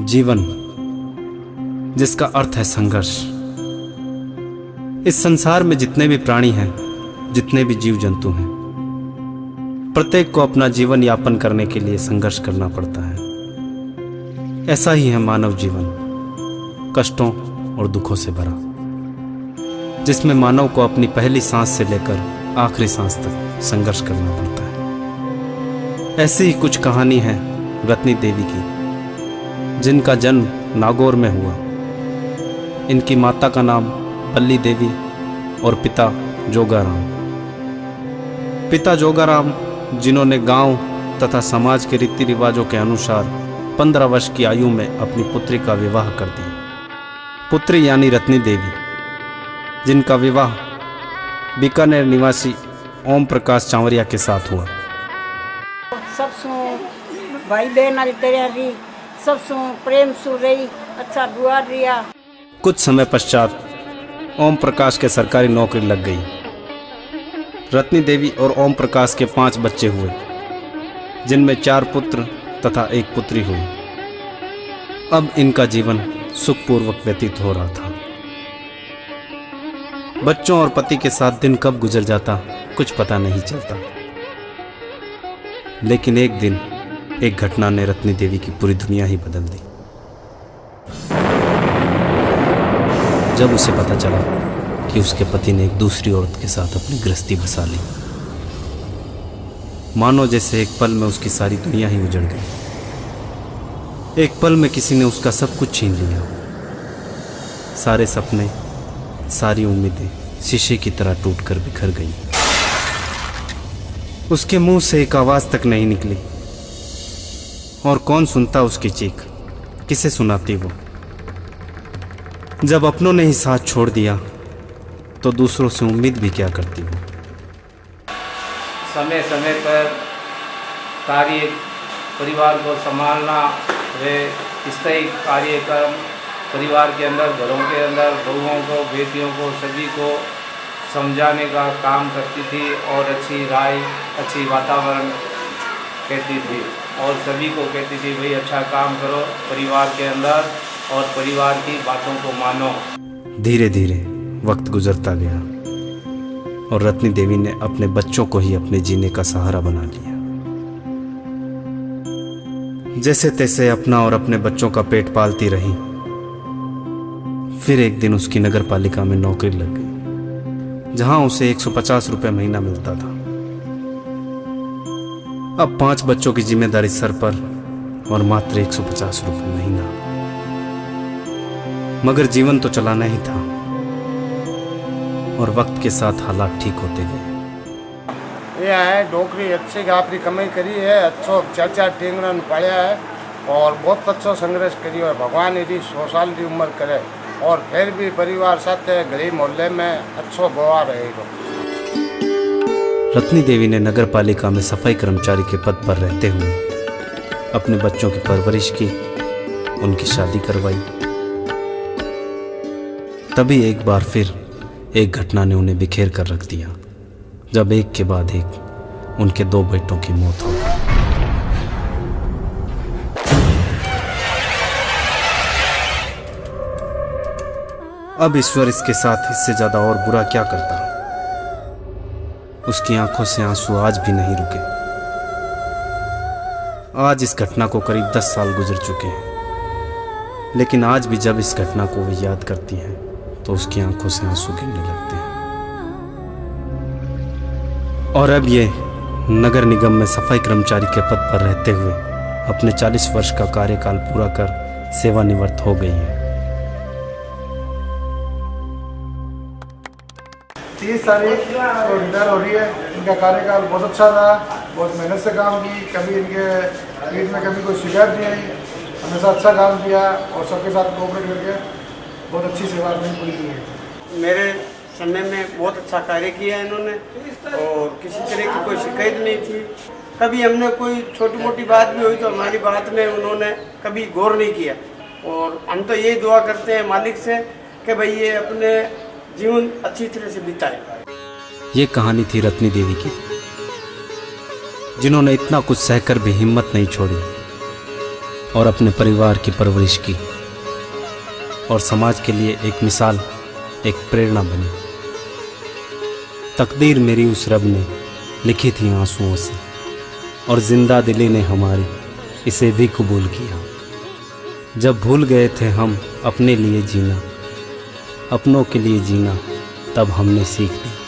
जीवन, जिसका अर्थ है संघर्ष। इस संसार में जितने भी प्राणी हैं, जितने भी जीव जंतु हैं, प्रत्येक को अपना जीवन यापन करने के लिए संघर्ष करना पड़ता है। ऐसा ही है मानव जीवन, कष्टों और दुखों से भरा, जिसमें मानव को अपनी पहली सांस से लेकर आखिरी सांस तक संघर्ष करना पड़ता है। ऐसी ही कुछ कहानी है रत्नी देवी की, जिनका जन्म नागौर में हुआ। इनकी माता का नाम पल्ली देवी और पिता जोगाराम। पिता जोगाराम, जिन्होंने गांव तथा समाज के रीति रिवाजों के अनुसार 15 वर्ष की आयु में अपनी पुत्री का विवाह कर दिया। पुत्री यानी रत्नी देवी, जिनका विवाह बीकानेर निवासी ओम प्रकाश चावरिया के साथ हुआ। सब सु भाई बहन तैयारी सब सु प्रेम सु रही, अच्छा दुआर रिया। कुछ समय पश्चात ओम प्रकाश के सरकारी नौकरी लग गई। रत्नी देवी और ओम प्रकाश के 5 बच्चे हुए, जिनमें 4 पुत्र तथा 1 पुत्री हुई। अब इनका जीवन सुखपूर्वक व्यतीत हो रहा था। बच्चों और पति के साथ दिन कब गुजर जाता कुछ पता नहीं चलता। लेकिन एक दिन एक घटना ने रत्नी देवी की पूरी दुनिया ही बदल दी। जब उसे पता चला कि उसके पति ने एक दूसरी औरत के साथ अपनी गृहस्थी बसा ली, मानो जैसे एक पल में उसकी सारी दुनिया ही उजड़ गई। एक पल में किसी ने उसका सब कुछ छीन लिया। सारे सपने, सारी उम्मीदें शीशे की तरह टूटकर बिखर गई। उसके मुंह से एक आवाज तक नहीं निकली। और कौन सुनता उसकी चीख, किसे सुनाती वो? जब अपनों ने ही साथ छोड़ दिया तो दूसरों से उम्मीद भी क्या करती वो? समय समय पर कार्य, परिवार को संभालना, वे स्थायी कार्यक्रम परिवार के अंदर, घरों के अंदर बहुओं को, बेटियों को, सभी को समझाने का काम करती थी और अच्छी राय, अच्छी वातावरण कहती थी और सभी को कहती थी भाई अच्छा काम करो परिवार के अंदर और परिवार की बातों को मानो। धीरे धीरे वक्त गुजरता गया और रत्नी देवी ने अपने बच्चों को ही अपने जीने का सहारा बना लिया। जैसे तैसे अपना और अपने बच्चों का पेट पालती रही। फिर एक दिन उसकी नगर पालिका में नौकरी लग गई, जहां उसे 150 रुपये महीना मिलता था। अब 5 बच्चों की जिम्मेदारी सर पर और मात्र 150 रुपये महीना। मगर जीवन तो चलाना ही था और वक्त के साथ हालात ठीक होते गए। ये है नौकरी अच्छी आपकी कमाई करी है, अच्छो 4 टेंगड़ा पाया है और बहुत अच्छा संघर्ष करी है। भगवान यदि 100 साल की उम्र करे और फिर भी परिवार साथ गली मोहल्ले में अच्छो बोआ रहेगा। रत्नी देवी ने नगर पालिका में सफाई कर्मचारी के पद पर रहते हुए अपने बच्चों की परवरिश की, उनकी शादी करवाई। तभी एक बार फिर एक घटना ने उन्हें बिखेर कर रख दिया, जब एक के बाद एक उनके 2 बेटों की मौत हो गई। अब ईश्वर इसके साथ इससे ज्यादा और बुरा क्या करता। उसकी आंखों से आंसू आज भी नहीं रुके। आज इस घटना को करीब 10 साल गुजर चुके हैं, लेकिन आज भी जब इस घटना को वो याद करती हैं तो उसकी आंखों से आंसू गिरने लगते हैं। और अब ये नगर निगम में सफाई कर्मचारी के पद पर रहते हुए अपने 40 वर्ष का कार्यकाल पूरा कर सेवानिवृत्त हो गई हैं। 30 तारीख को रिटायर हो रही है। इनका कार्यकाल बहुत अच्छा रहा, बहुत मेहनत से काम की, कभी इनके पीठ में कभी कोई शिकायत नहीं आई, हमेशा अच्छा काम किया और सबके साथ कोऑपरेट करके बहुत अच्छी सेवा अपनी पूरी की है। मेरे समय में बहुत अच्छा कार्य किया है इन्होंने और किसी तरह की कोई शिकायत नहीं थी। कभी हमने कोई छोटी मोटी बात भी हुई तो हमारी बात में उन्होंने कभी गौर नहीं किया। और हम तो यही दुआ करते हैं मालिक से कि भाई ये अपने जीवन अच्छी तरह से बिताए। ये कहानी थी रत्नी देवी की, जिन्होंने इतना कुछ सहकर भी हिम्मत नहीं छोड़ी। और अपने परिवार की परवरिश की और समाज के लिए एक मिसाल, एक प्रेरणा बनी। तकदीर मेरी उस रब ने लिखी थी आंसुओं से और जिंदा दिली ने हमारी इसे भी कबूल किया। जब भूल गए थे हम अपने लिए जीना, अपनों के लिए जीना, तब हमने सीख ली।